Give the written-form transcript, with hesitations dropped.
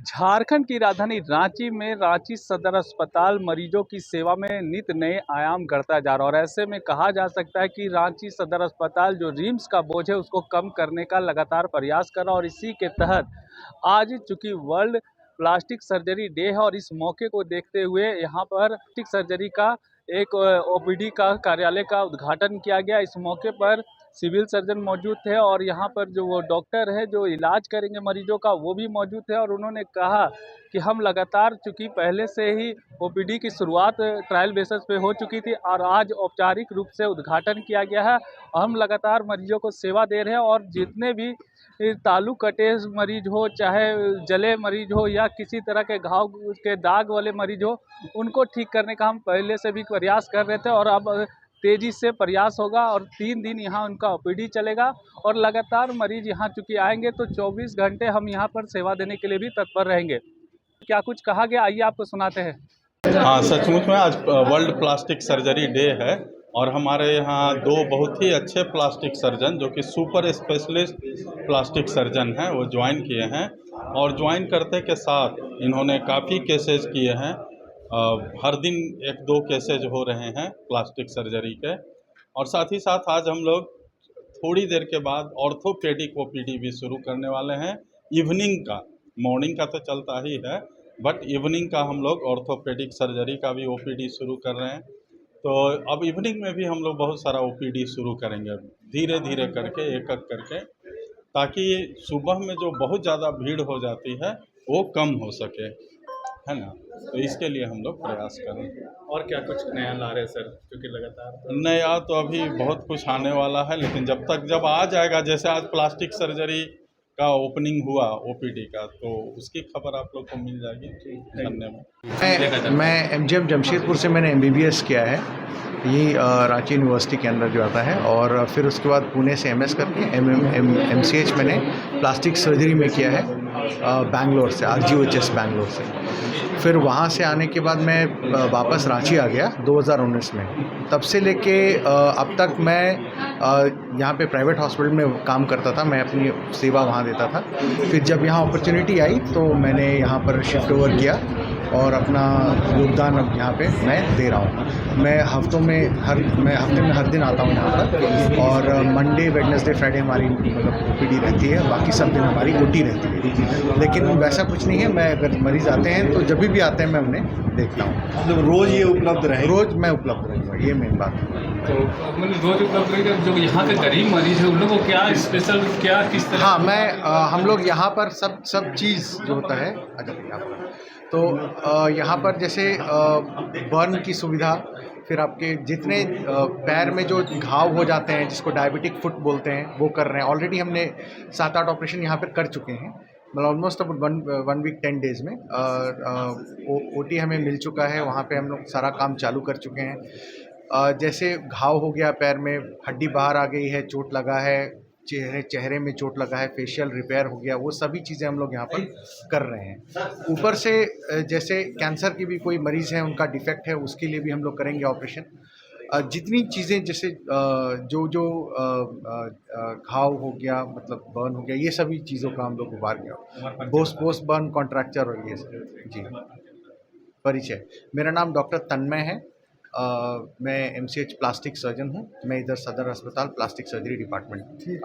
झारखंड की राजधानी रांची में रांची सदर अस्पताल मरीजों की सेवा में नित नए आयाम गढ़ता जा रहा है और ऐसे में कहा जा सकता है कि रांची सदर अस्पताल जो रिम्स का बोझ है उसको कम करने का लगातार प्रयास कर रहा है। और इसी के तहत आज चूंकि वर्ल्ड प्लास्टिक सर्जरी डे है और इस मौके को देखते हुए यहाँ पर प्लास्टिक सर्जरी का एक ओपीडी का कार्यालय का उद्घाटन किया गया। इस मौके पर सिविल सर्जन मौजूद थे और यहाँ पर जो वो डॉक्टर है जो इलाज करेंगे मरीजों का वो भी मौजूद थे। और उन्होंने कहा कि हम लगातार चूंकि पहले से ही ओपीडी की शुरुआत ट्रायल बेसिस पे हो चुकी थी और आज औपचारिक रूप से उद्घाटन किया गया है। हम लगातार मरीजों को सेवा दे रहे हैं और जितने भी तालू कटे मरीज हो, चाहे जले मरीज हो या किसी तरह के घाव के दाग वाले मरीज हो, उनको ठीक करने का हम पहले से भी प्रयास कर रहे थे और अब तेजी से प्रयास होगा। और 3 दिन यहाँ उनका ओपीडी चलेगा और लगातार मरीज यहाँ चूंकि आएंगे तो 24 घंटे हम यहाँ पर सेवा देने के लिए भी तत्पर रहेंगे। क्या कुछ कहा गया, आइए आपको सुनाते हैं। हाँ, सचमुच में आज वर्ल्ड प्लास्टिक सर्जरी डे है और हमारे यहाँ दो बहुत ही अच्छे प्लास्टिक सर्जन जो कि सुपर स्पेशलिस्ट प्लास्टिक सर्जन हैं वो ज्वाइन किए हैं और ज्वाइन करते के साथ इन्होंने काफ़ी केसेज किए हैं। हर दिन 1-2 केसेज हो रहे हैं प्लास्टिक सर्जरी के। और साथ ही साथ आज हम लोग थोड़ी देर के बाद ऑर्थोपेडिक ओपीडी भी शुरू करने वाले हैं। इवनिंग का, मॉर्निंग का तो चलता ही है, बट इवनिंग का हम लोग ऑर्थोपेडिक सर्जरी का भी ओपीडी शुरू कर रहे हैं। तो अब इवनिंग में भी हम लोग बहुत सारा ओपीडी शुरू करेंगे, धीरे धीरे करके, एक एक करके, ताकि सुबह में जो बहुत ज़्यादा भीड़ हो जाती है वो कम हो सके, है ना। तो इसके लिए हम लोग प्रयास करें। और क्या कुछ नया ला रहे हैं सर, क्योंकि लगातार नया तो अभी बहुत कुछ आने वाला है, लेकिन जब आ जाएगा, जैसे आज प्लास्टिक सर्जरी का ओपनिंग हुआ ओपीडी का, तो उसकी खबर आप लोग को मिल जाएगी। धन्यवाद। मैं एमजीएम जमशेदपुर से मैंने एमबीबीएस किया है, यही रांची यूनिवर्सिटी के अंदर जो आता है। और फिर उसके बाद पुणे से एमएस करके एमसीएच मैंने प्लास्टिक सर्जरी में किया है बैंगलोर से, आरजीओएचएस बैंगलोर से। फिर वहाँ से आने के बाद मैं वापस रांची आ गया 2019 में। तब से लेके अब तक मैं यहाँ पे प्राइवेट हॉस्पिटल में काम करता था, मैं अपनी सेवा वहाँ देता था। फिर जब यहाँ अपॉर्चुनिटी आई तो मैंने यहाँ पर शिफ्ट ओवर किया और अपना योगदान अब यहाँ पे मैं दे रहा हूँ। मैं हफ्ते में हर दिन आता हूँ यहाँ पर और मंडे, वेडनेसडे, फ्राइडे हमारी मतलब ओपीडी रहती है, बाकी सब दिन हमारी ओटी रहती है। लेकिन वैसा कुछ नहीं है, मैं अगर मरीज़ आते हैं तो जब भी आते हैं मैं उन्हें देखता हूँ। मतलब रोज़ ये उपलब्ध रहे? रोज़ मैं उपलब्ध रहूँगा, ये मेन बात है। तो मतलब रोज उपलब्ध रहेगा। जो यहाँ के गरीब मरीज है उन लोगों को क्या स्पेशल, क्या किस तरह? हाँ, हम लोग यहाँ पर सब चीज़ जो होता है तो यहाँ पर जैसे बर्न की सुविधा, फिर आपके जितने पैर में जो घाव हो जाते हैं जिसको डायबिटिक फुट बोलते हैं वो कर रहे हैं। ऑलरेडी हमने 7-8 ऑपरेशन यहाँ पर कर चुके हैं, मतलब ऑलमोस्ट अब 1 वीक 10 डेज़ में। ओटी हमें मिल चुका है, वहाँ पे हम लोग सारा काम चालू कर चुके हैं। जैसे घाव हो गया पैर में, हड्डी बाहर आ गई है, चोट लगा है, चेहरे में चोट लगा है, फेशियल रिपेयर हो गया, वो सभी चीज़ें हम लोग यहाँ पर कर रहे हैं। ऊपर से जैसे कैंसर की भी कोई मरीज़ है, उनका डिफेक्ट है, उसके लिए भी हम लोग करेंगे ऑपरेशन। जितनी चीज़ें जैसे जो घाव हो गया, मतलब बर्न हो गया, ये सभी चीज़ों का हम लोग उबार गया, पोस्ट बर्न कॉन्ट्रैक्चर और ये सब। जी, परिचय, मेरा नाम डॉक्टर तन्मय है। मैं एमसीएच प्लास्टिक सर्जन हूँ। मैं इधर सदर अस्पताल प्लास्टिक सर्जरी डिपार्टमेंट में।